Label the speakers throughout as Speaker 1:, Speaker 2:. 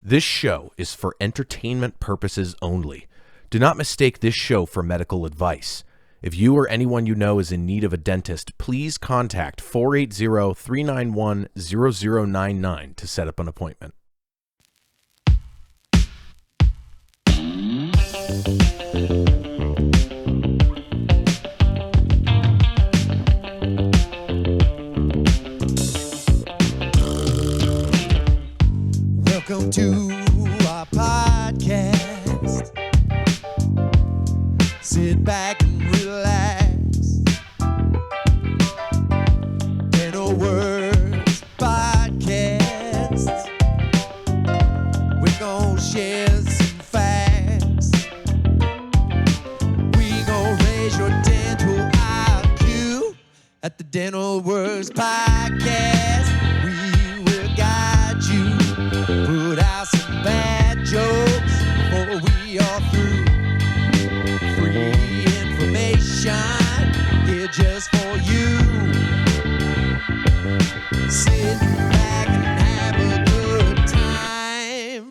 Speaker 1: This show is for entertainment purposes only. Do not mistake this show for medical advice. If you or anyone you know is in need of a dentist, please contact 480-391-0099 to set up an appointment.
Speaker 2: Welcome to our podcast. Sit back and relax. Dental Works Podcast. We're gonna share some facts. We gonna raise your dental IQ at the Dental Works Podcast. We will guide you. Put out some bad jokes before we are through. Free information here just for you. Sit back and have a good time.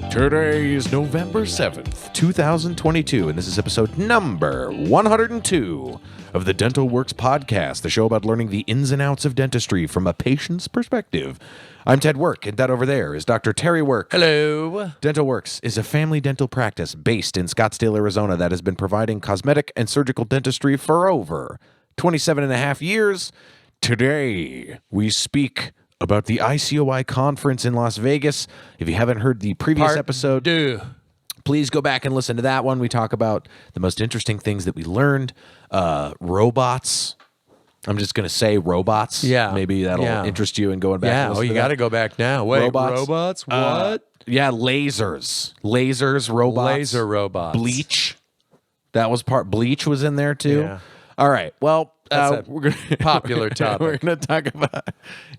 Speaker 1: Today is November 7th, 2022, and this is episode number 102 of the Dental Works Podcast, the show about learning the ins and outs of dentistry from a patient's perspective. I'm Ted Work, and that over there is Dr. Terry Work.
Speaker 3: Hello.
Speaker 1: Dental Works is a family dental practice based in Scottsdale, Arizona that has been providing cosmetic and surgical dentistry for over 27 and a half years. Today, we speak about the ICOI conference in Las Vegas. If you haven't heard the previous episode, please go back and listen to that one. We talk about the most interesting things that we learned. Robots. I'm just going to say robots.
Speaker 3: Yeah.
Speaker 1: Maybe that'll interest you in going back.
Speaker 3: Yeah.
Speaker 1: And listen
Speaker 3: You
Speaker 1: to
Speaker 3: got
Speaker 1: that.
Speaker 3: to go back now. Wait, robots? What?
Speaker 1: Yeah, lasers, robots,
Speaker 3: Laser robots.
Speaker 1: bleach. That was bleach was in there too.
Speaker 3: Yeah.
Speaker 1: All right. Well,
Speaker 3: That's
Speaker 1: we're gonna
Speaker 3: popular topic.
Speaker 1: We're going to talk about.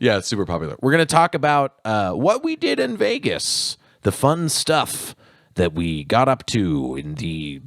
Speaker 1: Yeah, it's super popular. We're going to talk about what we did in Vegas, the fun stuff that we got up to in the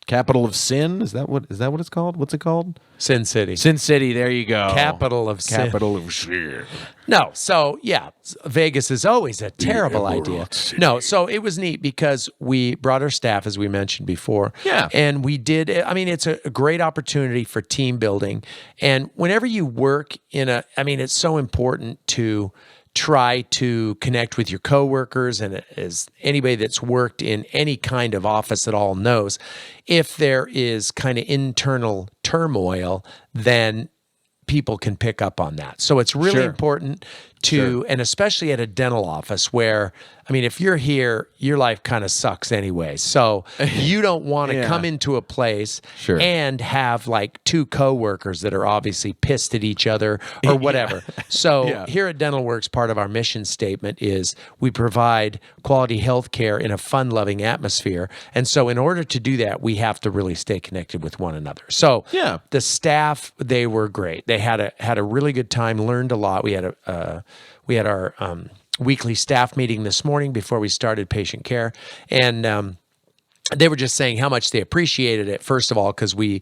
Speaker 1: capital of sin. Is that what it's called? What's it called?
Speaker 3: Sin City.
Speaker 1: Sin City. There you go.
Speaker 3: Capital of sin.
Speaker 1: Capital of sin.
Speaker 3: No, so yeah, Vegas is always a terrible idea.
Speaker 1: City.
Speaker 3: No, so it was neat because we brought our staff, as we mentioned before.
Speaker 1: Yeah.
Speaker 3: And we did, I mean, it's a great opportunity for team building. And whenever you work it's so important to try to connect with your coworkers, and as anybody that's worked in any kind of office at all knows, if there is kind of internal turmoil, then people can pick up on that. So it's really important to, and especially at a dental office where, I mean, if you're here, your life kind of sucks anyway. So you don't want to come into a place and have like two coworkers that are obviously pissed at each other or whatever. So here at Dental Works, part of our mission statement is we provide quality health care in a fun-loving atmosphere. And so in order to do that, we have to really stay connected with one another. So the staff, they were great. They had a really good time, learned a lot. We had our weekly staff meeting this morning before we started patient care. And they were just saying how much they appreciated it, first of all, because we,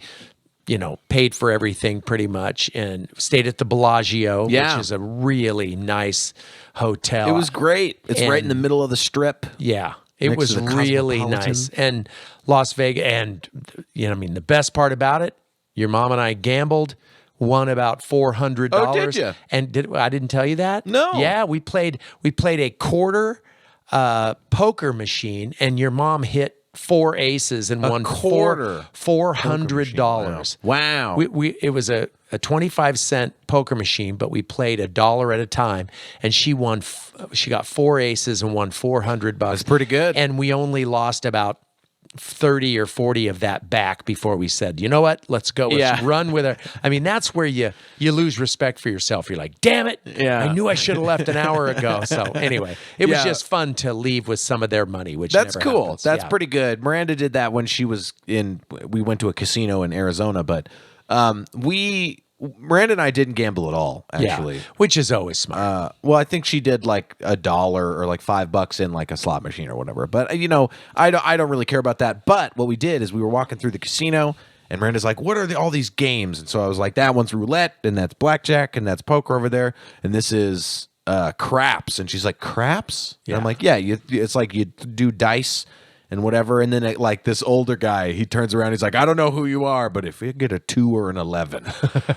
Speaker 3: paid for everything pretty much and stayed at the Bellagio, which is a really nice hotel.
Speaker 1: It was great. It's right in the middle of the strip.
Speaker 3: Yeah. It was really nice. And Las Vegas, and, the best part about it, your mom and I gambled, won about $400.
Speaker 1: Oh, did you?
Speaker 3: And I didn't tell you that?
Speaker 1: No.
Speaker 3: Yeah, we played a quarter poker machine, and your mom hit 4 aces and won $400.
Speaker 1: Wow.
Speaker 3: It was a 25-cent poker machine, but we played $1 at a time, and she got 4 aces and won $400.
Speaker 1: That's pretty good.
Speaker 3: And we only lost about 30 or 40 of that back before we said, you know what, let's go. Let's run with her. I mean, that's where you lose respect for yourself. You're like, damn it.
Speaker 1: Yeah.
Speaker 3: I knew I should have left an hour ago. So anyway, it was just fun to leave with some of their money, which
Speaker 1: that's
Speaker 3: never
Speaker 1: cool.
Speaker 3: happens.
Speaker 1: That's pretty good. Miranda did that when she was we went to a casino in Arizona, but Miranda and I didn't gamble at all, actually.
Speaker 3: Yeah, which is always smart.
Speaker 1: Well, I think she did like $1 or like $5 in like a slot machine or whatever. But I don't really care about that. But what we did is we were walking through the casino, And Miranda's like, what are all these games? And so I was like, that one's roulette, and that's blackjack, and that's poker over there, and this is craps. And she's like, craps? And I'm like, yeah, it's like you do dice and whatever. And then like this older guy, he turns around, he's like, I don't know who you are, but if you get a 2 or an 11,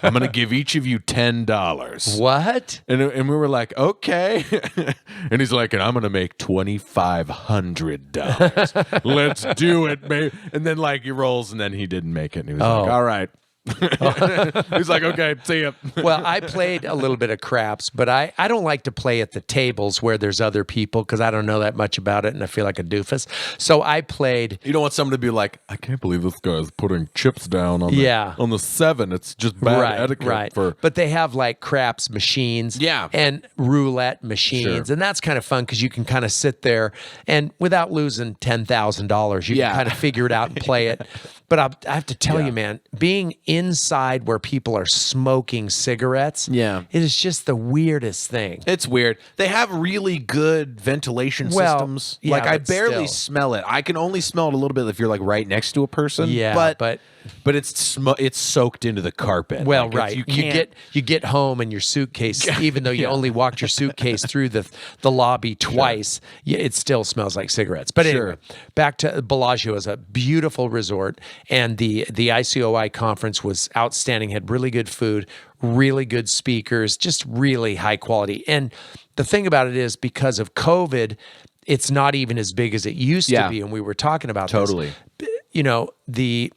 Speaker 1: I'm going to give each of you $10.
Speaker 3: What?
Speaker 1: And we were like, okay. And he's like, and I'm going to make $2,500. Let's do it, babe. And then like he rolls, and then he didn't make it. And he was like, all right. He's like, okay, see ya.
Speaker 3: Well, I played a little bit of craps, but I don't like to play at the tables where there's other people because I don't know that much about it and I feel like a doofus. So I played.
Speaker 1: You don't want someone to be like, I can't believe this guy's putting chips down on on the 7. It's just bad etiquette.
Speaker 3: But they have like craps machines and roulette machines. And that's kind of fun because you can kind of sit there and without losing $10,000, you can kind of figure it out and play it. But I have to tell you, man, being inside where people are smoking cigarettes, it is just the weirdest thing.
Speaker 1: It's weird. They have really good ventilation systems.
Speaker 3: Yeah,
Speaker 1: like I barely smell it. I can only smell it a little bit if you're like right next to a person.
Speaker 3: Yeah,
Speaker 1: but it's soaked into the carpet.
Speaker 3: Well,
Speaker 1: like
Speaker 3: right. You get home and your suitcase, even though you only walked your suitcase through the lobby twice, it still smells like cigarettes. But anyway, back to Bellagio is a beautiful resort, and the ICOI conference was outstanding. Had really good food, really good speakers, just really high quality. And the thing about it is, because of COVID, it's not even as big as it used to be. And we were talking about this. You know, the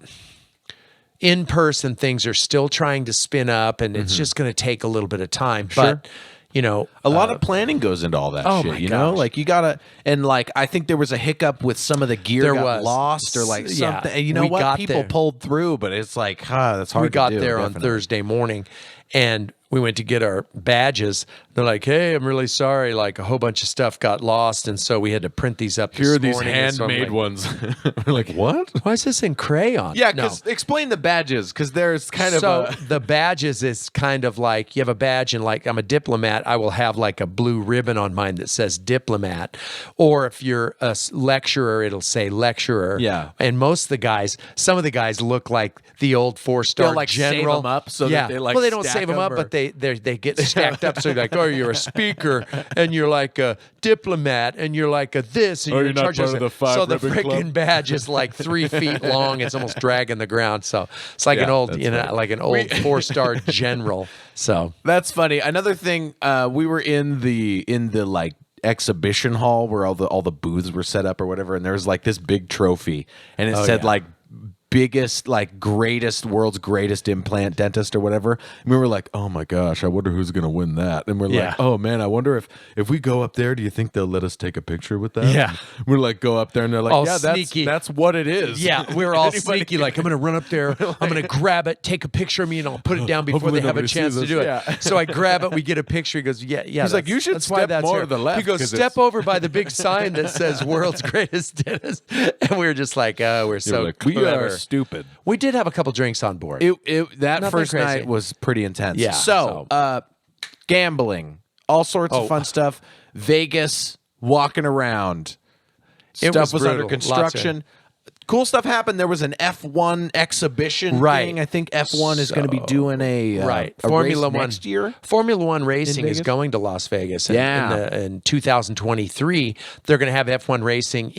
Speaker 3: in-person things are still trying to spin up, and it's just going to take a little bit of time. But, you know,
Speaker 1: a lot of planning goes into all that shit, you know? Like you gotta, and like, I think there was a hiccup with some of the gear got lost or like something. And you know what? People pulled through, but it's like, that's hard to do.
Speaker 3: We got there on Thursday morning, and we went to get our badges. They're like, hey, I'm really sorry. Like a whole bunch of stuff got lost. And so we had to print these up
Speaker 1: Here are
Speaker 3: this
Speaker 1: these
Speaker 3: morning.
Speaker 1: handmade ones. We're like, what?
Speaker 3: Why is this in crayon?
Speaker 1: Yeah, because explain the badges, because there's kind of
Speaker 3: the badges is kind of like, you have a badge and like, I'm a diplomat, I will have like a blue ribbon on mine that says diplomat. Or if you're a lecturer, it'll say lecturer.
Speaker 1: Yeah.
Speaker 3: And some of the guys look like the old 4-star
Speaker 1: like
Speaker 3: general.
Speaker 1: save them up so that they like
Speaker 3: well, they don't save them up, but they get stacked up. So you're like, oh, you're a speaker, and you're like a diplomat, and you're like a this, and you're in charge of the
Speaker 1: five.
Speaker 3: So the freaking badge is like 3 feet long. It's almost dragging the ground. So it's like an old, like an old 4-star general. So
Speaker 1: that's funny. Another thing, we were in the like exhibition hall where all the booths were set up or whatever, and there was like this big trophy, and it said like biggest, like world's greatest implant dentist or whatever. And we were like, oh my gosh, I wonder who's gonna win that. And we're like, oh man, I wonder if we go up there, do you think they'll let us take a picture with that?
Speaker 3: Yeah.
Speaker 1: And we're like, go up there, and they're like,
Speaker 3: all
Speaker 1: yeah,
Speaker 3: sneaky.
Speaker 1: that's what it is.
Speaker 3: Yeah, we're all sneaky. Like, I'm gonna run up there, I'm gonna grab it, take a picture of me, and I'll put it down before they have a chance to do it.
Speaker 1: Yeah.
Speaker 3: So I grab it, we get a picture. He goes, yeah.
Speaker 1: He's like, you should step more to the left.
Speaker 3: He goes, step over by the big sign that says world's greatest dentist. And we were just like, oh, we're so
Speaker 1: like,
Speaker 3: clever.
Speaker 1: We are stupid.
Speaker 3: We did have a couple drinks on board.
Speaker 1: That
Speaker 3: Nothing
Speaker 1: first
Speaker 3: crazy.
Speaker 1: night was pretty intense.
Speaker 3: Yeah.
Speaker 1: So, gambling, all sorts of fun stuff. Vegas, walking around. Stuff was under construction. Cool stuff happened. There was an F1 exhibition thing. I think F1 is going to be doing a
Speaker 3: Formula
Speaker 1: race
Speaker 3: One
Speaker 1: next year.
Speaker 3: Formula One racing is going to Las Vegas. In 2023, they're going to have F1 racing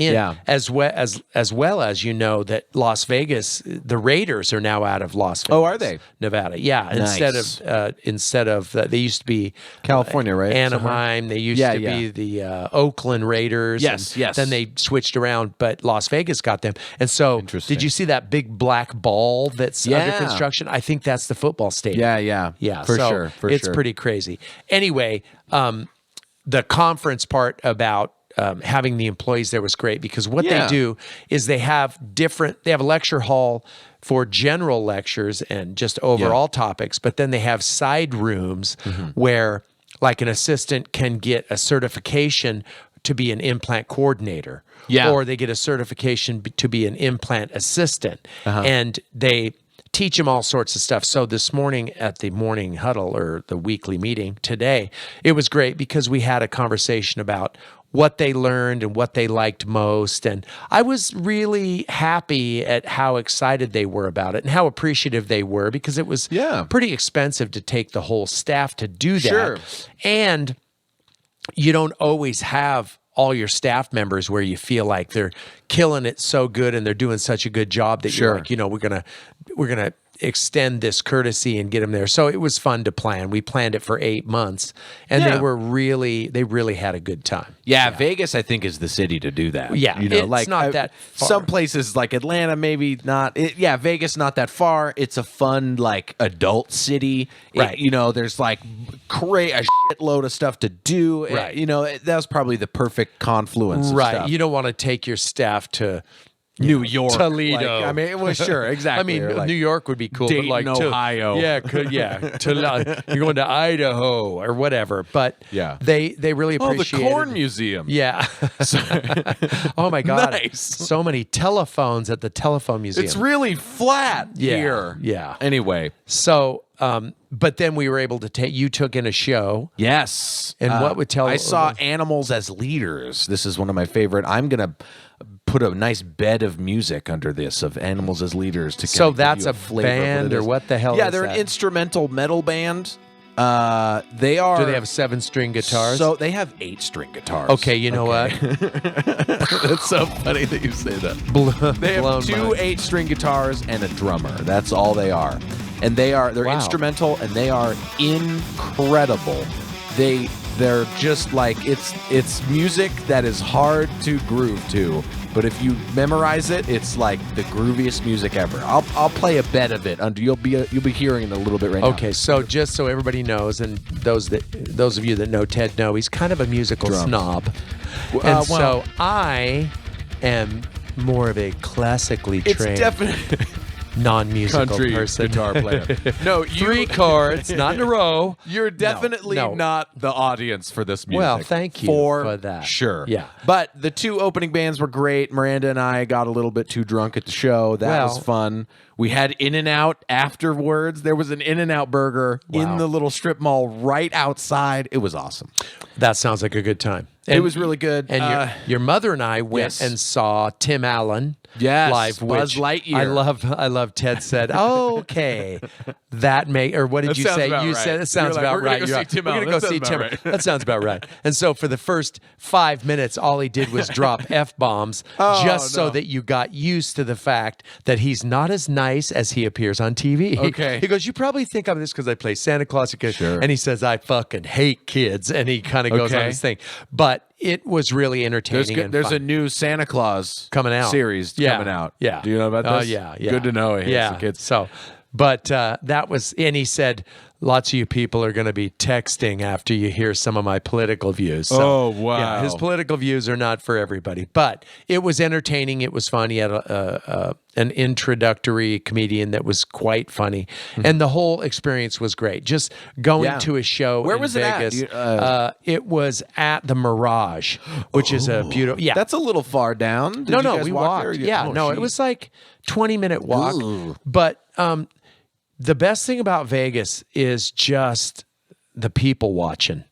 Speaker 3: as well as you know that Las Vegas, the Raiders are now out of Las Vegas.
Speaker 1: Oh, are they?
Speaker 3: Nevada, yeah.
Speaker 1: Nice.
Speaker 3: Instead of they used to be
Speaker 1: California, right?
Speaker 3: Anaheim. Somewhere. They used to be the Oakland Raiders.
Speaker 1: Yes.
Speaker 3: Then they switched around, but Las Vegas got them. And so, did you see that big black ball that's under construction? I think that's the football stadium.
Speaker 1: Yeah. For sure.
Speaker 3: It's pretty crazy. Anyway, the conference part about having the employees there was great because what they do is they have a lecture hall for general lectures and just overall topics, but then they have side rooms where like an assistant can get a certification to be an implant coordinator. Or they get a certification to be an implant assistant. And they teach them all sorts of stuff. So this morning at the morning huddle or the weekly meeting today, it was great because we had a conversation about what they learned and what they liked most. And I was really happy at how excited they were about it and how appreciative they were, because it was pretty expensive to take the whole staff to do that.
Speaker 1: Sure.
Speaker 3: And you don't always have all your staff members where you feel like they're killing it so good and they're doing such a good job that you're like, we're gonna extend this courtesy and get them there. So it was fun to plan. We planned it for 8 months, and they really had a good time.
Speaker 1: Yeah, Vegas, I think, is the city to do that.
Speaker 3: Yeah, it's not that far.
Speaker 1: Some places like Atlanta, maybe not. Vegas, not that far. It's a fun, like, adult city.
Speaker 3: Right.
Speaker 1: There's like a shitload of stuff to do.
Speaker 3: Right.
Speaker 1: That was probably the perfect confluence.
Speaker 3: Right.
Speaker 1: Of stuff.
Speaker 3: You don't want to take your staff to
Speaker 1: New York,
Speaker 3: Toledo.
Speaker 1: it was sure, exactly.
Speaker 3: New York would be cool,
Speaker 1: Dayton,
Speaker 3: but like
Speaker 1: Ohio.
Speaker 3: you're going to Idaho or whatever. But they really appreciate
Speaker 1: the Corn Museum.
Speaker 3: Yeah. Oh my God.
Speaker 1: Nice.
Speaker 3: So many telephones at the telephone museum.
Speaker 1: It's really flat here.
Speaker 3: Yeah.
Speaker 1: Anyway,
Speaker 3: so but then we were able to you took in a show.
Speaker 1: Yes.
Speaker 3: And what would tell?
Speaker 1: I saw Animals as Leaders. This is one of my favorite. I'm gonna put a nice bed of music under this of Animals as Leaders to.
Speaker 3: So
Speaker 1: give
Speaker 3: that's
Speaker 1: you
Speaker 3: a
Speaker 1: flavor
Speaker 3: band, or what the hell?
Speaker 1: Yeah,
Speaker 3: is
Speaker 1: they're
Speaker 3: that?
Speaker 1: an instrumental metal band. They are.
Speaker 3: Do they have 7-string guitars?
Speaker 1: So they have 8-string guitars.
Speaker 3: Okay, you know what?
Speaker 1: That's so funny that you say that. They have 2 8-string guitars and a drummer. That's all they are. And they're instrumental, and they are incredible. They're just like it's music that is hard to groove to, but if you memorize it, it's like the grooviest music ever. I'll play a bit of it under. You'll be hearing it a little bit right now.
Speaker 3: Okay, so just so everybody knows, and those of you that know Ted know, he's kind of a musical snob, and so I am more of a classically trained.
Speaker 1: It's definitely.
Speaker 3: Non-musical
Speaker 1: country
Speaker 3: person.
Speaker 1: guitar player. No,
Speaker 3: 3 chords, not in a row.
Speaker 1: You're definitely not the audience for this music.
Speaker 3: Well, thank you for that.
Speaker 1: Sure.
Speaker 3: Yeah.
Speaker 1: But the 2 opening bands were great. Miranda and I got a little bit too drunk at the show. That was fun. We had In-N-Out afterwards. There was an In-N-Out burger in the little strip mall right outside. It was awesome.
Speaker 3: That sounds like a good time.
Speaker 1: It was really good.
Speaker 3: And your mother and I went and saw Tim Allen live.
Speaker 1: Buzz Lightyear.
Speaker 3: I love Ted said, okay, that or what did you say? You said it sounds about right.
Speaker 1: We're going to go see Tim Allen.
Speaker 3: That sounds about right. And so for the first 5 minutes, all he did was drop F-bombs so that you got used to the fact that he's not as nice as he appears on TV.
Speaker 1: Okay.
Speaker 3: He goes, you probably think I'm this because I play Santa Claus. And he says, I fucking hate kids. And he kind of goes on his thing. But it was really entertaining.
Speaker 1: There's a new Santa Claus
Speaker 3: coming out
Speaker 1: series coming out.
Speaker 3: Yeah.
Speaker 1: Do you know about this?
Speaker 3: Oh, yeah.
Speaker 1: Good to know.
Speaker 3: Yeah.
Speaker 1: Kids.
Speaker 3: So, but that was, and he said, lots of you people are going to be texting after you hear some of my political views. So,
Speaker 1: wow.
Speaker 3: Yeah, his political views are not for everybody, but it was entertaining. It was fun. He had an introductory comedian that was quite funny, and the whole experience was great. Just going to a show
Speaker 1: Where
Speaker 3: in
Speaker 1: was
Speaker 3: Vegas.
Speaker 1: it at?
Speaker 3: It was at the Mirage, which is a beautiful. Yeah,
Speaker 1: that's a little far down. Did
Speaker 3: no,
Speaker 1: you guys
Speaker 3: we
Speaker 1: walk
Speaker 3: walked.
Speaker 1: there?
Speaker 3: It was like 20-minute walk.
Speaker 1: Ooh.
Speaker 3: But the best thing about Vegas is just the people watching.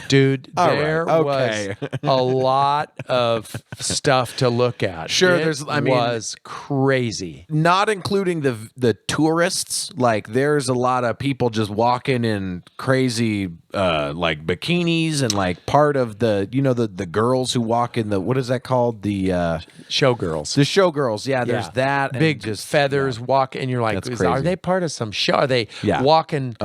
Speaker 3: Dude, there was a lot of stuff to look at.
Speaker 1: Sure,
Speaker 3: it was crazy.
Speaker 1: Not including the tourists. Like, there's a lot of people just walking in crazy like bikinis and like part of the the girls who walk in the, what is that called? The
Speaker 3: showgirls.
Speaker 1: The showgirls. Yeah, there's that.
Speaker 3: Big
Speaker 1: and just
Speaker 3: feathers walk, and you're like, are they part of some show? Are they walking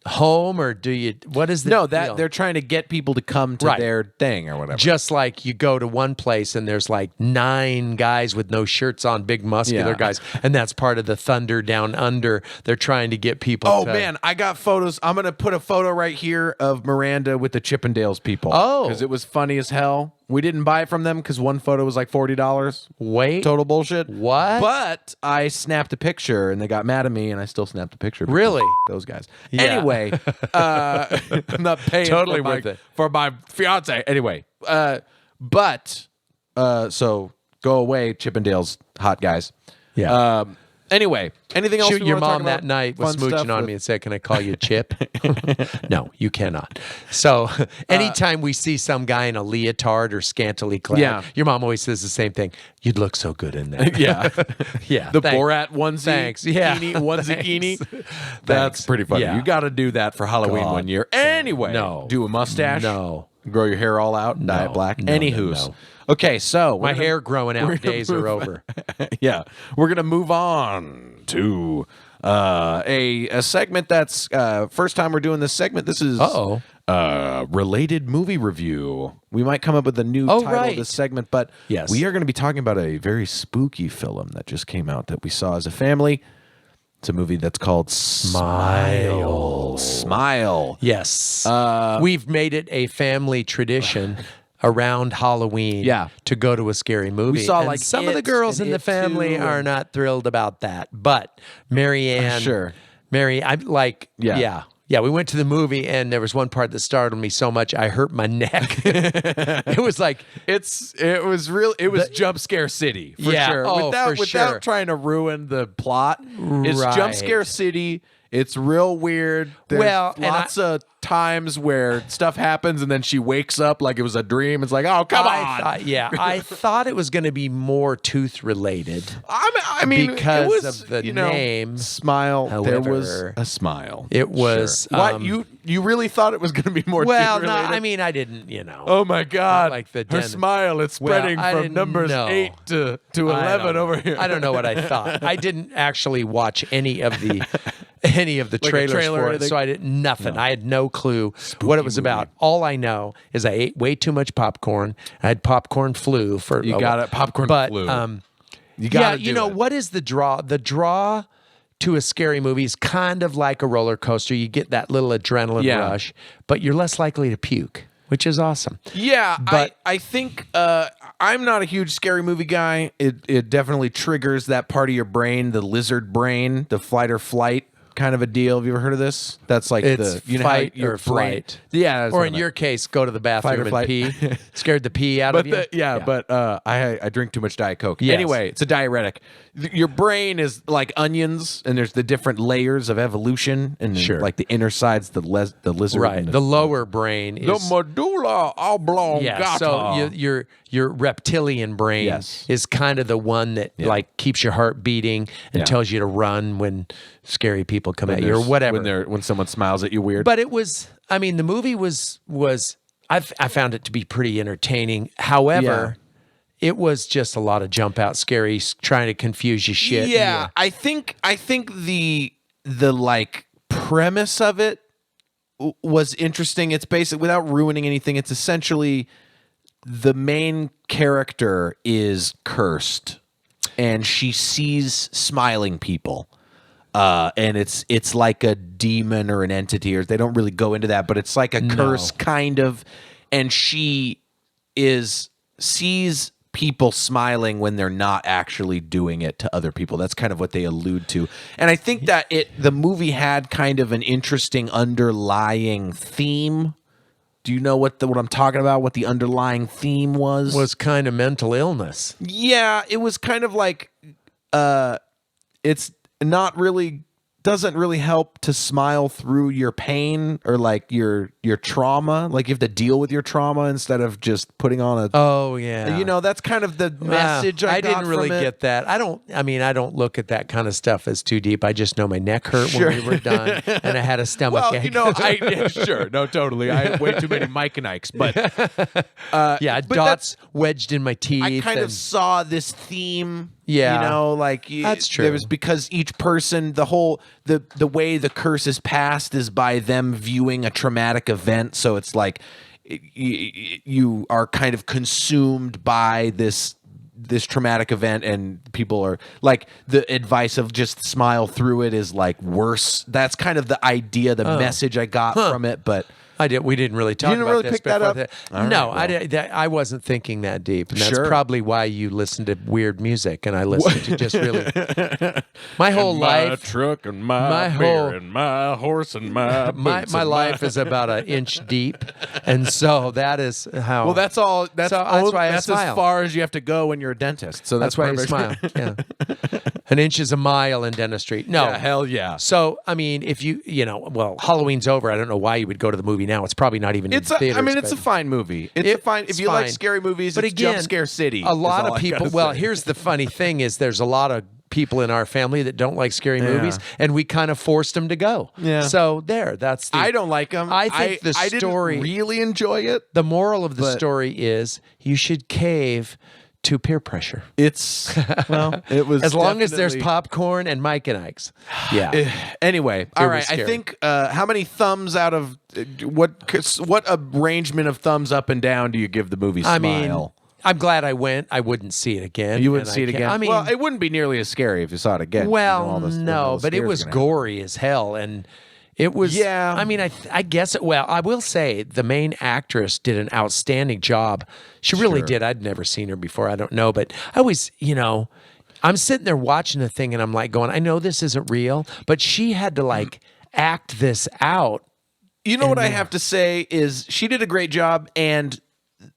Speaker 3: home, or do you, what is the
Speaker 1: deal?
Speaker 3: They're
Speaker 1: trying to get people to come to their thing or whatever.
Speaker 3: Just like you go to one place and there's like 9 guys with no shirts on, big muscular guys, and that's part of the Thunder Down Under. They're trying to get people
Speaker 1: man, I got photos. I'm going to put a photo right here of Miranda with the Chippendales people.
Speaker 3: Oh.
Speaker 1: Because it was funny as hell. We didn't buy it from them because one photo was like $40.
Speaker 3: Wait.
Speaker 1: Total bullshit.
Speaker 3: What?
Speaker 1: But I snapped a picture and they got mad at me and I still snapped a picture.
Speaker 3: Really?
Speaker 1: Those guys.
Speaker 3: Yeah.
Speaker 1: Anyway, I'm not paying
Speaker 3: totally worth it
Speaker 1: for my fiance. Anyway, so go away, Chippendales, hot guys.
Speaker 3: Yeah.
Speaker 1: Anyway, anything else?
Speaker 3: Shoot
Speaker 1: we
Speaker 3: your
Speaker 1: wanna talk
Speaker 3: mom that
Speaker 1: about?
Speaker 3: night was
Speaker 1: Fun stuff
Speaker 3: smooching on
Speaker 1: with-
Speaker 3: me and said, "Can I call you Chip?" No, you cannot. So anytime we see some guy in a leotard or scantily clad,
Speaker 1: Yeah.
Speaker 3: your mom always says the same thing. You'd look so good in that.
Speaker 1: Yeah.
Speaker 3: Yeah.
Speaker 1: The
Speaker 3: thank-
Speaker 1: Borat onesie,
Speaker 3: Thanks. Yeah.
Speaker 1: onesie
Speaker 3: Thanks.
Speaker 1: bikini. That's pretty funny.
Speaker 3: Yeah.
Speaker 1: You got to do that for Halloween
Speaker 3: God.
Speaker 1: one year. Anyway,
Speaker 3: No.
Speaker 1: do a mustache.
Speaker 3: No.
Speaker 1: Grow your hair all out and dye it
Speaker 3: No.
Speaker 1: black.
Speaker 3: No,
Speaker 1: Anywho's.
Speaker 3: no.
Speaker 1: Okay, so
Speaker 3: My hair growing
Speaker 1: we're
Speaker 3: out
Speaker 1: gonna
Speaker 3: days are
Speaker 1: move-
Speaker 3: over.
Speaker 1: Yeah, we're gonna move on to a segment that's first time we're doing this segment. This is related movie review. We might come up with a new title
Speaker 3: right.
Speaker 1: of this segment, but
Speaker 3: Yes.
Speaker 1: we are going to be talking about a very spooky film that just came out that we saw as a family. It's a movie that's called Smile.
Speaker 3: Yes. We've made it a family tradition around Halloween
Speaker 1: Yeah.
Speaker 3: to go to a scary movie.
Speaker 1: saw,
Speaker 3: And
Speaker 1: like,
Speaker 3: some of the
Speaker 1: It
Speaker 3: girls
Speaker 1: and
Speaker 3: in the
Speaker 1: It
Speaker 3: family
Speaker 1: Too,
Speaker 3: are
Speaker 1: and-
Speaker 3: not thrilled about that. But Marianne,
Speaker 1: Sure.
Speaker 3: I'm like,
Speaker 1: Yeah.
Speaker 3: yeah. We went to the movie and there was one part that startled me so much I hurt my neck. It was like,
Speaker 1: It was jump scare city for
Speaker 3: Yeah,
Speaker 1: sure.
Speaker 3: oh,
Speaker 1: without
Speaker 3: for sure.
Speaker 1: trying to ruin the plot. It's jump
Speaker 3: Right.
Speaker 1: scare city. It's real weird. There's
Speaker 3: Well, and
Speaker 1: lots of times where stuff happens and then she wakes up like it was a dream. It's like, oh, come on.
Speaker 3: I thought it was going to be more tooth related.
Speaker 1: I mean,
Speaker 3: because
Speaker 1: it was,
Speaker 3: of the
Speaker 1: you know,
Speaker 3: name.
Speaker 1: Smile. There was
Speaker 3: However,
Speaker 1: a smile.
Speaker 3: it was,
Speaker 1: Sure. What you really thought it was going to be more
Speaker 3: Well,
Speaker 1: tooth
Speaker 3: no,
Speaker 1: related?
Speaker 3: I mean, I didn't,
Speaker 1: Oh my God!
Speaker 3: like the
Speaker 1: Her
Speaker 3: dentist.
Speaker 1: smile, it's
Speaker 3: Well,
Speaker 1: spreading
Speaker 3: I
Speaker 1: from
Speaker 3: didn't
Speaker 1: numbers
Speaker 3: know.
Speaker 1: 8 to
Speaker 3: I
Speaker 1: 11
Speaker 3: don't
Speaker 1: over
Speaker 3: know.
Speaker 1: here.
Speaker 3: I don't know what I thought. I didn't actually watch any of the trailers
Speaker 1: trailer or
Speaker 3: for it,
Speaker 1: anything?
Speaker 3: so I didn't nothing. I had no clue what it was about. All I know is I ate way too much popcorn. I had popcorn flu for
Speaker 1: You got it, popcorn
Speaker 3: but,
Speaker 1: flu. You
Speaker 3: yeah,
Speaker 1: gotta
Speaker 3: you
Speaker 1: do
Speaker 3: know
Speaker 1: it.
Speaker 3: what is the draw? The draw to a scary movie is kind of like a roller coaster. You get that little adrenaline
Speaker 1: Yeah.
Speaker 3: rush, but you're less likely to puke, which is awesome.
Speaker 1: Yeah,
Speaker 3: But-
Speaker 1: I think I'm not a huge scary movie guy. It definitely triggers that part of your brain, the lizard brain, the flight or flight kind of a deal. Have you ever heard of this? That's like
Speaker 3: It's
Speaker 1: the how
Speaker 3: fight
Speaker 1: your
Speaker 3: or
Speaker 1: brain-
Speaker 3: flight.
Speaker 1: Yeah, that's
Speaker 3: Or
Speaker 1: what
Speaker 3: in
Speaker 1: I
Speaker 3: your
Speaker 1: meant.
Speaker 3: case, go to the bathroom and
Speaker 1: flight.
Speaker 3: pee. Scared the pee out
Speaker 1: But
Speaker 3: of you.
Speaker 1: but I drink too much Diet Coke.
Speaker 3: Yes.
Speaker 1: Anyway, it's a diuretic. Your brain is like onions, and there's the different layers of evolution, and
Speaker 3: Sure.
Speaker 1: like the inner side's the lizard,
Speaker 3: Right.
Speaker 1: and
Speaker 3: The lower brain
Speaker 1: the
Speaker 3: is
Speaker 1: medulla oblongata.
Speaker 3: yeah. So your reptilian brain
Speaker 1: Yes.
Speaker 3: is kind of the one that like keeps your heart beating and
Speaker 1: Yeah.
Speaker 3: tells you to run when scary people come at you or whatever.
Speaker 1: when someone smiles at you weird.
Speaker 3: But it was. I mean, the movie was. I found it to be pretty entertaining. However. It was just a lot of jump out scary, trying to confuse you shit.
Speaker 1: Yeah, I think the like premise of it was interesting. It's basically, without ruining anything, it's essentially the main character is cursed and she sees smiling people. And it's like a demon or an entity, or they don't really go into that, but it's like a curse kind of, and she sees people smiling when they're not actually doing it to other people. That's kind of what they allude to. And I think that the movie had kind of an interesting underlying theme. Do you know what I'm talking about? What the underlying theme was?
Speaker 3: Was kind of mental illness.
Speaker 1: Yeah, it was kind of like it's not really doesn't really help to smile through your pain or like your trauma. Like you have to deal with your trauma instead of just putting on a
Speaker 3: Oh yeah.
Speaker 1: you know, that's kind of the message I got
Speaker 3: didn't really
Speaker 1: from it.
Speaker 3: get that. I don't look at that kind of stuff as too deep. I just know my neck hurt
Speaker 1: Sure.
Speaker 3: when we were done and I had a stomach
Speaker 1: Well,
Speaker 3: ache.
Speaker 1: you know, sure, no, totally. I have way too many Mike and Ikes, but
Speaker 3: yeah,
Speaker 1: but
Speaker 3: dots wedged in my teeth.
Speaker 1: I kind
Speaker 3: and,
Speaker 1: of saw this theme.
Speaker 3: Yeah.
Speaker 1: You know, like
Speaker 3: That's true.
Speaker 1: There was because each person, the way the curse is passed is by them viewing a traumatic event. So it's like you are kind of consumed by this traumatic event, and people are like, the advice of just smile through it is like worse. That's kind of the idea, the message I got from it, but.
Speaker 3: We didn't really talk
Speaker 1: didn't
Speaker 3: about
Speaker 1: really
Speaker 3: this
Speaker 1: pick that
Speaker 3: before
Speaker 1: up? All
Speaker 3: no,
Speaker 1: right,
Speaker 3: I wasn't thinking that deep, and that's
Speaker 1: Sure.
Speaker 3: probably why you listen to weird music, and I listen to just really my whole life.
Speaker 1: truck and
Speaker 3: my
Speaker 1: beer
Speaker 3: whole-
Speaker 1: and my horse and my
Speaker 3: My
Speaker 1: boots
Speaker 3: my
Speaker 1: and
Speaker 3: life is about an inch deep, and so that is how.
Speaker 1: Well, that's all. That's
Speaker 3: So that's why I
Speaker 1: that's
Speaker 3: smile.
Speaker 1: as far as you have to go when you're a dentist. So
Speaker 3: that's why I
Speaker 1: perfect.
Speaker 3: smile. Yeah. An inch is a mile in dentistry. No.
Speaker 1: Yeah, hell yeah.
Speaker 3: So, I mean, if well, Halloween's over. I don't know why you would go to the movie now. It's probably not even in theaters.
Speaker 1: It's a fine movie. It's fine. If you like scary movies,
Speaker 3: but
Speaker 1: it's
Speaker 3: again,
Speaker 1: Jump Scare City.
Speaker 3: A lot of
Speaker 1: I
Speaker 3: people,
Speaker 1: gotta
Speaker 3: well,
Speaker 1: say.
Speaker 3: here's the funny thing is there's a lot of people in our family that don't like scary movies, and we kind of forced them to go.
Speaker 1: Yeah.
Speaker 3: So that's the...
Speaker 1: I don't like them.
Speaker 3: I think the story...
Speaker 1: I didn't really enjoy it.
Speaker 3: The moral of the story is you should cave to peer pressure.
Speaker 1: It's, well, it was
Speaker 3: as long as there's
Speaker 1: definitely-
Speaker 3: popcorn and Mike and Ike's. Yeah.
Speaker 1: Anyway, all right.
Speaker 3: was
Speaker 1: I
Speaker 3: scary.
Speaker 1: think how many thumbs out of what arrangement of thumbs up and down do you give the movie Smile?
Speaker 3: I mean, I'm glad I went. I wouldn't see it again.
Speaker 1: You wouldn't
Speaker 3: and
Speaker 1: see it again.
Speaker 3: I mean,
Speaker 1: well, it wouldn't be nearly as scary if you saw it again.
Speaker 3: well,
Speaker 1: You know, all this-
Speaker 3: no,
Speaker 1: all the
Speaker 3: but it
Speaker 1: scares
Speaker 3: was
Speaker 1: are gonna happen.
Speaker 3: gory as hell, and it was.
Speaker 1: Yeah.
Speaker 3: I mean, I guess. Well, I will say the main actress did an outstanding job. She really
Speaker 1: Sure.
Speaker 3: did. I'd never seen her before. I don't know, but I always, I'm sitting there watching the thing, and I'm like going, I know this isn't real, but she had to like act this out.
Speaker 1: You know what I have to say is she did a great job, and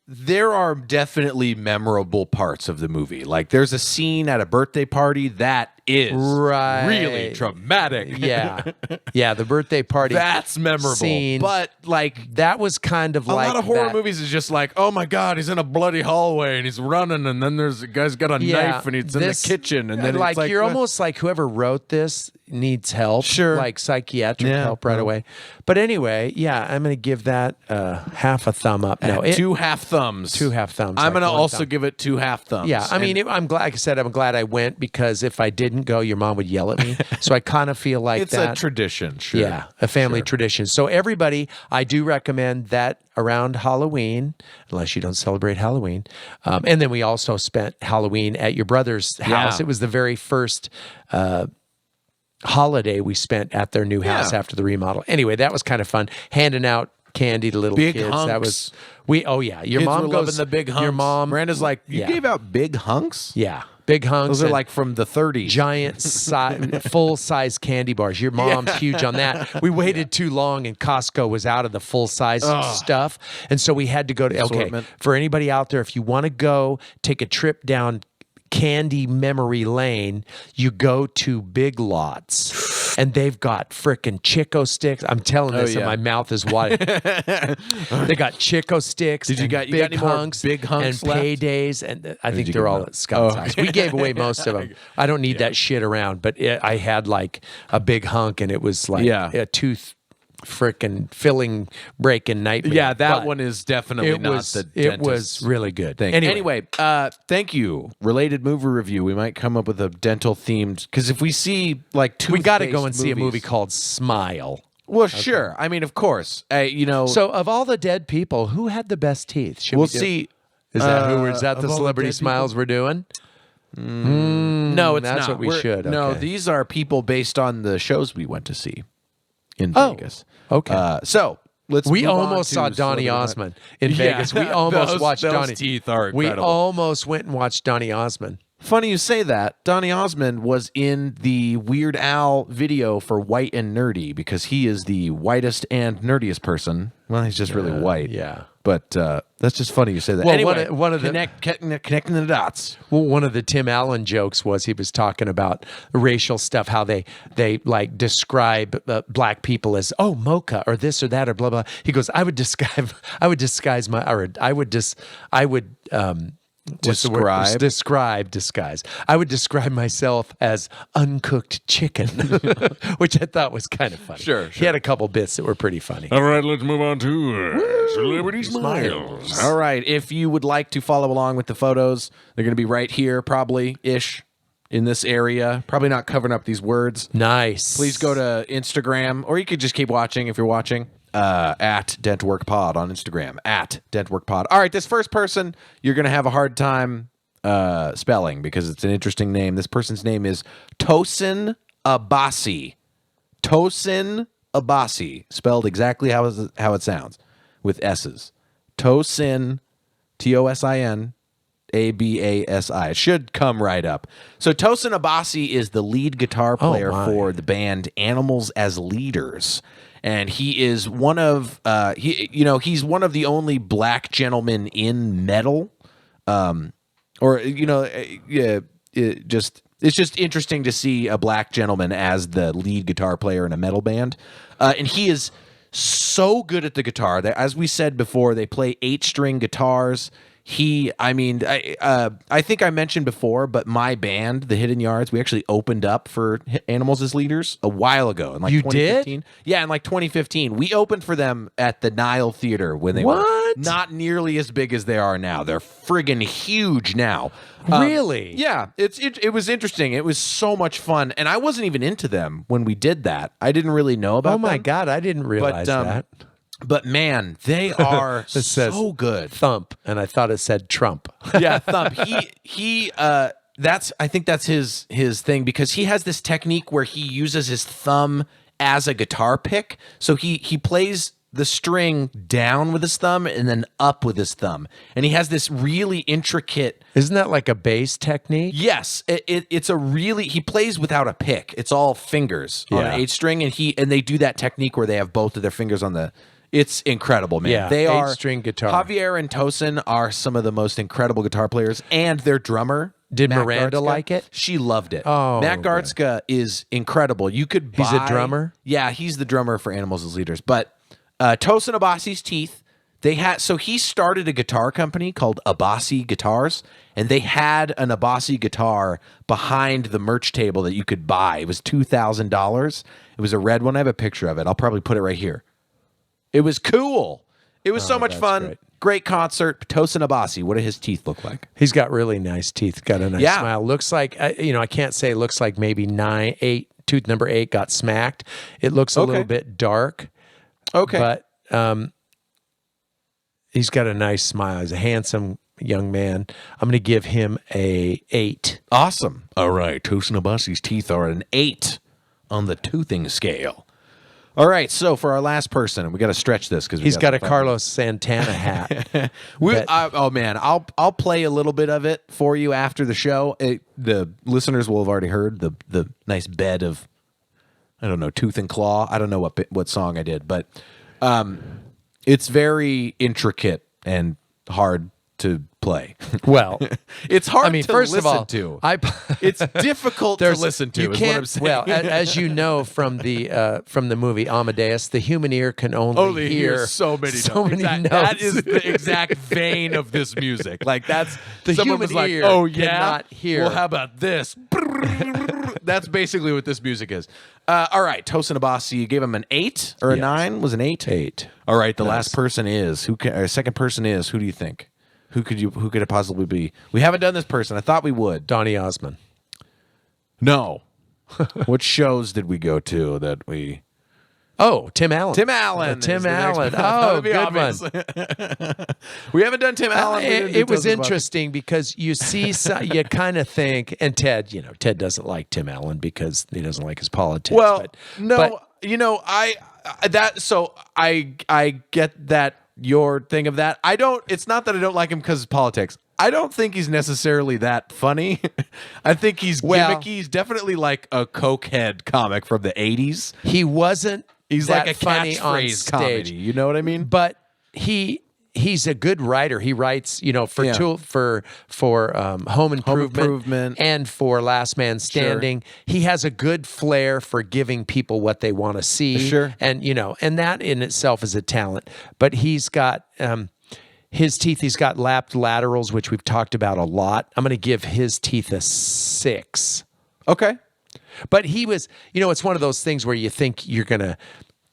Speaker 1: there are definitely memorable parts of the movie. Like there's a scene at a birthday party that is really traumatic.
Speaker 3: Yeah, yeah. The birthday party.
Speaker 1: That's memorable.
Speaker 3: Scene.
Speaker 1: But like
Speaker 3: That was kind of
Speaker 1: a
Speaker 3: like
Speaker 1: lot of horror
Speaker 3: that.
Speaker 1: movies is just like, oh my god, he's in a bloody hallway and he's running, and then there's a guy's got a knife and he's in the kitchen, and then
Speaker 3: like,
Speaker 1: it's like
Speaker 3: you're
Speaker 1: what?
Speaker 3: almost like whoever wrote this needs help,
Speaker 1: Sure.
Speaker 3: like psychiatric
Speaker 1: Yeah.
Speaker 3: help right away. But anyway, yeah, I'm gonna give that half a thumb up. No,
Speaker 1: two half thumbs.
Speaker 3: two half thumbs.
Speaker 1: I'm
Speaker 3: like
Speaker 1: gonna
Speaker 3: one
Speaker 1: also
Speaker 3: thumb.
Speaker 1: give it 2 half thumbs.
Speaker 3: Yeah, I mean, I'm glad. Like I said, I'm glad I went because if I didn't go, your mom would yell at me. So I kind of feel like
Speaker 1: it's
Speaker 3: that.
Speaker 1: a tradition. Sure.
Speaker 3: Yeah, a family tradition. So everybody, I do recommend that around Halloween, unless you don't celebrate Halloween. And then we also spent Halloween at your brother's house.
Speaker 1: Yeah.
Speaker 3: It was the very first holiday we spent at their new house
Speaker 1: Yeah.
Speaker 3: after the remodel. Anyway, that was kind of fun. Handing out candy to little
Speaker 1: Big
Speaker 3: kids.
Speaker 1: hunks.
Speaker 3: That was oh yeah. Your
Speaker 1: Kids
Speaker 3: mom
Speaker 1: were
Speaker 3: goes
Speaker 1: loving the big hunks.
Speaker 3: Your mom,
Speaker 1: Miranda's like, you
Speaker 3: yeah.
Speaker 1: gave out big hunks.
Speaker 3: yeah, big hunks.
Speaker 1: Those are
Speaker 3: and
Speaker 1: like from the 30s.
Speaker 3: giant full size candy bars. Your mom's huge on that. We waited too long and Costco was out of the full size stuff. And so we had to go to
Speaker 1: Assortment.
Speaker 3: for anybody out there, if you want to go take a trip down candy memory lane, you go to Big Lots and they've got frickin' Chico sticks. I'm telling this and
Speaker 1: yeah.
Speaker 3: my mouth is watering. They got Chico sticks.
Speaker 1: Did you
Speaker 3: and
Speaker 1: got
Speaker 3: big
Speaker 1: any more
Speaker 3: hunks
Speaker 1: big hunks
Speaker 3: and
Speaker 1: left?
Speaker 3: paydays, and I think
Speaker 1: you
Speaker 3: they're
Speaker 1: give
Speaker 3: all
Speaker 1: them
Speaker 3: at Scott's
Speaker 1: Oh,
Speaker 3: house. We gave away most of them. I don't need that shit around, but I had like a big hunk, and it was like a tooth frickin' filling breaking nightmare.
Speaker 1: Yeah, that
Speaker 3: But
Speaker 1: one is definitely
Speaker 3: it
Speaker 1: not
Speaker 3: was
Speaker 1: the
Speaker 3: it
Speaker 1: dentist's
Speaker 3: was really good.
Speaker 1: thing. Anyway, thank you. Related movie review. We might come up with a dental themed, because if we see like
Speaker 3: we got to go
Speaker 1: tooth-based
Speaker 3: and see a movie
Speaker 1: movies-
Speaker 3: called Smile.
Speaker 1: Well, sure. I mean, of course.
Speaker 3: So, of all the dead people, who had the best teeth? Should
Speaker 1: we'll
Speaker 3: we do-
Speaker 1: see.
Speaker 3: Is that who? Is that
Speaker 1: of
Speaker 3: the
Speaker 1: all the
Speaker 3: celebrity
Speaker 1: dead
Speaker 3: smiles we're doing?
Speaker 1: No, it's
Speaker 3: that's
Speaker 1: not.
Speaker 3: what we should.
Speaker 1: No,
Speaker 3: Okay.
Speaker 1: these are people based on the shows we went to see in
Speaker 3: Oh,
Speaker 1: Vegas.
Speaker 3: okay.
Speaker 1: So let's.
Speaker 3: We
Speaker 1: move on
Speaker 3: almost
Speaker 1: to
Speaker 3: saw Donny
Speaker 1: Celebrity
Speaker 3: Osmond in
Speaker 1: Yeah,
Speaker 3: Vegas. We almost watched
Speaker 1: those
Speaker 3: Donny.
Speaker 1: teeth are
Speaker 3: We
Speaker 1: incredible.
Speaker 3: almost went and watched Donny Osmond.
Speaker 1: Funny you say that. Donny Osmond was in the Weird Al video for White and Nerdy, because he is the whitest and nerdiest person. Well, he's just really white.
Speaker 3: yeah.
Speaker 1: But that's just funny you say that.
Speaker 3: Well,
Speaker 1: anyway,
Speaker 3: one of the-
Speaker 1: connecting the dots.
Speaker 3: Well, one of the Tim Allen jokes was he was talking about racial stuff, how they like describe black people as mocha or this or that or blah blah. He goes, I would disguise disguise. I would describe myself as uncooked chicken, which I thought was kind of funny.
Speaker 1: Sure.
Speaker 3: He had a couple bits that were pretty funny.
Speaker 1: All right, let's move on to Celebrity Smiles. All right, if you would like to follow along with the photos, they're going to be right here, probably-ish, in this area. Probably not covering up these words.
Speaker 3: Nice.
Speaker 1: Please go to Instagram, or you could just keep watching if you're watching, at DentWorkPod on Instagram, at DentWorkPod. All right, this first person, you're going to have a hard time spelling because it's an interesting name. This person's name is Tosin Abasi. Tosin Abasi, spelled exactly how it sounds, with S's. Tosin, Tosin, Abasi. It should come right up. So Tosin Abasi is the lead guitar player for the band Animals as Leaders. And he is one of he's one of the only black gentlemen in metal. It's it's just interesting to see a black gentleman as the lead guitar player in a metal band. And he is so good at the guitar. As we said before, they play 8-string guitars. I think I mentioned before, but my band, the Hidden Yards, we actually opened up for Animals as Leaders a while ago. In like
Speaker 3: You
Speaker 1: 2015.
Speaker 3: did?
Speaker 1: Yeah, in like 2015. We opened for them at the Nile Theater when they were not nearly as big as they are now. They're friggin' huge now.
Speaker 3: Really?
Speaker 1: Yeah, it was interesting. It was so much fun, and I wasn't even into them when we did that. I didn't really know about them.
Speaker 3: Oh my God, I didn't realize that.
Speaker 1: But man, they are so good.
Speaker 3: Thump, and I thought it said Trump.
Speaker 1: Yeah, Thump. I think that's his thing, because he has this technique where he uses his thumb as a guitar pick. So he plays the string down with his thumb and then up with his thumb. And he has this really intricate.
Speaker 3: Isn't that like a bass technique?
Speaker 1: Yes, it's a really, he plays without a pick. It's all fingers on an 8-string, and they do that technique where they have both of their fingers on the. It's incredible, man.
Speaker 3: Yeah,
Speaker 1: they are
Speaker 3: 8-string guitar.
Speaker 1: Javier and Tosin are some of the most incredible guitar players, and their drummer.
Speaker 3: Did
Speaker 1: Matt
Speaker 3: Miranda
Speaker 1: Gartzka,
Speaker 3: like it?
Speaker 1: She loved it.
Speaker 3: Oh,
Speaker 1: Matt Gartzka is incredible. You could buy.
Speaker 3: He's a drummer?
Speaker 1: Yeah, he's the drummer for Animals as Leaders. But Tosin Abasi's teeth. So he started a guitar company called Abasi Guitars, and they had an Abasi guitar behind the merch table that you could buy. It was $2,000. It was a red one. I have a picture of it. I'll probably put it right here. It was cool. It was so much fun. Great concert. Tosin Abasi. What do his teeth look like?
Speaker 3: He's got really nice teeth. Got a nice smile. Looks like, I can't say it looks like maybe 8, tooth number 8 got smacked. It looks a little bit dark.
Speaker 1: Okay.
Speaker 3: But he's got a nice smile. He's a handsome young man. I'm going to give him a 8.
Speaker 1: Awesome. All right. Tosin Abasi's teeth are an 8 on the toothing scale. All right, so for our last person, we got to stretch this because
Speaker 3: he's got a Carlos Santana hat.
Speaker 1: I'll play a little bit of it for you after the show. The listeners will have already heard the nice bed of, I don't know, Tooth and Claw. I don't know what song I did, but it's very intricate and hard to play.
Speaker 3: Well,
Speaker 1: it's hard.
Speaker 3: I mean,
Speaker 1: to
Speaker 3: first
Speaker 1: listen
Speaker 3: of all,
Speaker 1: to.
Speaker 3: It's
Speaker 1: difficult to listen to.
Speaker 3: You
Speaker 1: is
Speaker 3: can't.
Speaker 1: What I'm saying.
Speaker 3: Well, as you know from the movie Amadeus, the human ear can only hear
Speaker 1: so many notes.
Speaker 3: notes.
Speaker 1: That is the exact vein of this music. Like that's
Speaker 3: the
Speaker 1: someone
Speaker 3: human
Speaker 1: was like,
Speaker 3: ear.
Speaker 1: "Oh yeah,
Speaker 3: cannot hear."
Speaker 1: Well, how about this? That's basically what this music is. All right, Tosin Abasi, you gave him an 8 or a 9? Was an 8?
Speaker 3: 8.
Speaker 1: All right, the last person is second person is who do you think? Who could it possibly be? We haven't done this person. I thought we would.
Speaker 3: Donny Osmond.
Speaker 1: No. What shows did we go to that we?
Speaker 3: Oh, Tim Allen.
Speaker 1: Tim Allen.
Speaker 3: Tim Allen. Oh, good
Speaker 1: obvious.
Speaker 3: one.
Speaker 1: We haven't done Tim Allen.
Speaker 3: It was interesting because you see, you kind of think, and Ted, Ted doesn't like Tim Allen because he doesn't like his politics.
Speaker 1: Well, I get that. Your thing of that. It's not that I don't like him because of politics. I don't think he's necessarily that funny. I think he's gimmicky. He's definitely like a cokehead comic from the 80s.
Speaker 3: He wasn't.
Speaker 1: He's
Speaker 3: that
Speaker 1: like a
Speaker 3: funny on
Speaker 1: catchphrase
Speaker 3: stage.
Speaker 1: comedy. You know what I mean?
Speaker 3: But he's a good writer. He writes, for Home Improvement and for Last Man Standing. Sure. He has a good flair for giving people what they want to see.
Speaker 1: Sure.
Speaker 3: And and that in itself is a talent. But he's got his teeth. He's got lapped laterals, which we've talked about a lot. I'm going to give his teeth a 6.
Speaker 1: Okay.
Speaker 3: But he was, it's one of those things where you think you're going to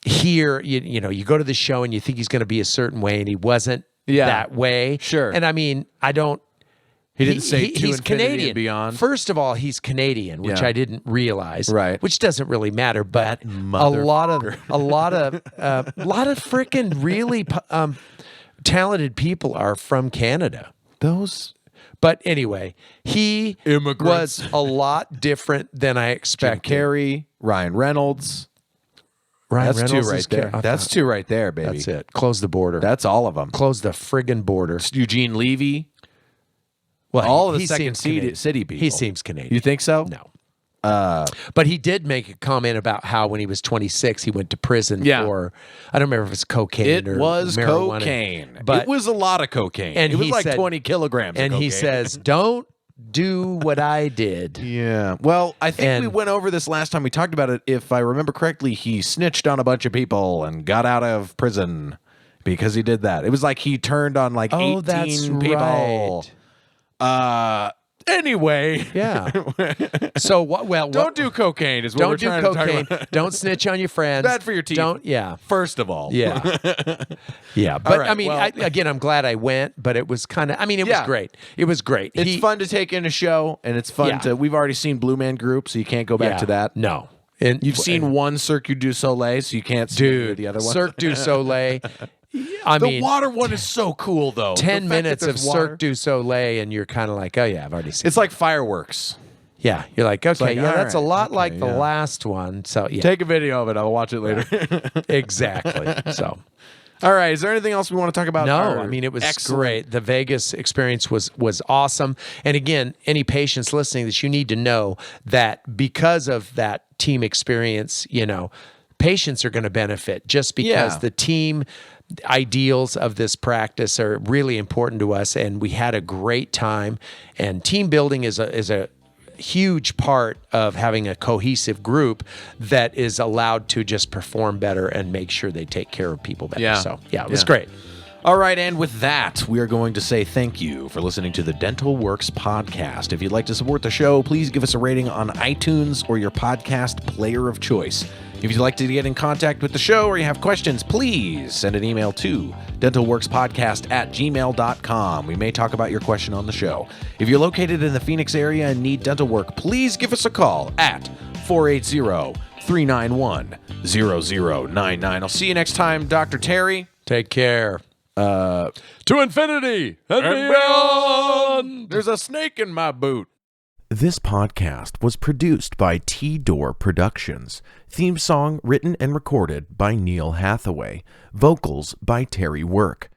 Speaker 3: hear, you go to the show and you think he's going to be a certain way, and he wasn't that way.
Speaker 1: Sure.
Speaker 3: And I mean,
Speaker 1: he didn't say to
Speaker 3: he's
Speaker 1: infinity
Speaker 3: Canadian.
Speaker 1: And beyond.
Speaker 3: First of all, he's Canadian, which I didn't realize.
Speaker 1: Right.
Speaker 3: Which doesn't really matter, but a lot of freaking really talented people are from Canada. But anyway, he
Speaker 1: Immigrants.
Speaker 3: was a lot different than I expected.
Speaker 1: Jim Carrey, Ryan Reynolds.
Speaker 3: Ryan
Speaker 1: That's
Speaker 3: Reynolds
Speaker 1: 2 right there. That's 2 right there, baby.
Speaker 3: That's it. Close the border.
Speaker 1: That's all of them.
Speaker 3: Close the friggin' border.
Speaker 1: Eugene Levy.
Speaker 3: Well,
Speaker 1: all of the
Speaker 3: he
Speaker 1: second
Speaker 3: seems
Speaker 1: city people.
Speaker 3: He seems Canadian.
Speaker 1: You think so?
Speaker 3: No. But he did make a comment about how when he was 26, he went to prison for, I don't remember if it was cocaine or marijuana.
Speaker 1: Cocaine.
Speaker 3: But
Speaker 1: it was a lot of cocaine.
Speaker 3: And
Speaker 1: it was
Speaker 3: he
Speaker 1: like
Speaker 3: said,
Speaker 1: 20 kilograms
Speaker 3: and
Speaker 1: of cocaine.
Speaker 3: he says, don't do what I did.
Speaker 1: Yeah. Well, I think we
Speaker 3: And-
Speaker 1: went over this last time we talked about it. If I remember correctly, he snitched on a bunch of people and got out of prison because he did that. It was like he turned on like 18
Speaker 3: that's
Speaker 1: people. Anyway.
Speaker 3: Yeah. So what? Well,
Speaker 1: Don't do cocaine is what we're
Speaker 3: don't do
Speaker 1: trying to
Speaker 3: cocaine.
Speaker 1: talk about.
Speaker 3: Don't snitch on your friends.
Speaker 1: Bad for your teeth.
Speaker 3: Don't. Yeah.
Speaker 1: First of all.
Speaker 3: Yeah. Yeah. But
Speaker 1: right,
Speaker 3: I mean,
Speaker 1: well-
Speaker 3: again, I'm glad I went, but it was kind of, I mean, it was
Speaker 1: Yeah.
Speaker 3: great. It was great.
Speaker 1: It's fun to take in a show, and it's fun
Speaker 3: Yeah.
Speaker 1: to. We've already seen Blue Man Group, so you can't go back
Speaker 3: Yeah.
Speaker 1: to that.
Speaker 3: No. And
Speaker 1: You've seen one Cirque du Soleil, so you can't see
Speaker 3: dude,
Speaker 1: the other one.
Speaker 3: Cirque du Soleil. I
Speaker 1: The
Speaker 3: mean,
Speaker 1: water one is so cool, though.
Speaker 3: 10
Speaker 1: The fact
Speaker 3: minutes
Speaker 1: that
Speaker 3: of
Speaker 1: there's water-
Speaker 3: Cirque du Soleil, and you're kind of like, oh, yeah, I've already seen
Speaker 1: It's like fireworks.
Speaker 3: Yeah. You're like, okay,
Speaker 1: like,
Speaker 3: yeah,
Speaker 1: all
Speaker 3: that's a
Speaker 1: right,
Speaker 3: lot
Speaker 1: okay,
Speaker 3: like the
Speaker 1: yeah.
Speaker 3: last one. So, yeah.
Speaker 1: Take a video of it. I'll watch it later.
Speaker 3: Exactly. So.
Speaker 1: All right. Is there anything else we want to talk about?
Speaker 3: No,
Speaker 1: Our
Speaker 3: I mean, it was
Speaker 1: excellent-
Speaker 3: great. The Vegas experience was awesome. And again, any patients listening, that you need to know that because of that team experience, patients are going to benefit just because
Speaker 1: Yeah.
Speaker 3: the team ideals of this practice are really important to us. And we had a great time. And team building is a huge part of having a cohesive group that is allowed to just perform better and make sure they take care of people better.
Speaker 1: Yeah.
Speaker 3: So, yeah, it was
Speaker 1: Yeah.
Speaker 3: great.
Speaker 1: All right, and with that, we are going to say thank you for listening to the Dental Works podcast. If you'd like to support the show, please give us a rating on iTunes or your podcast player of choice. If you'd like to get in contact with the show or you have questions, please send an email to dentalworkspodcast@gmail.com. We may talk about your question on the show. If you're located in the Phoenix area and need dental work, please give us a call at 480-391-0099. I'll see you next time, Dr. Terry.
Speaker 3: Take care. To infinity and beyond.
Speaker 1: There's a snake in my boot.
Speaker 4: This podcast was produced by T-Door Productions. Theme song written and recorded by Neil Hathaway. Vocals by Terry Work.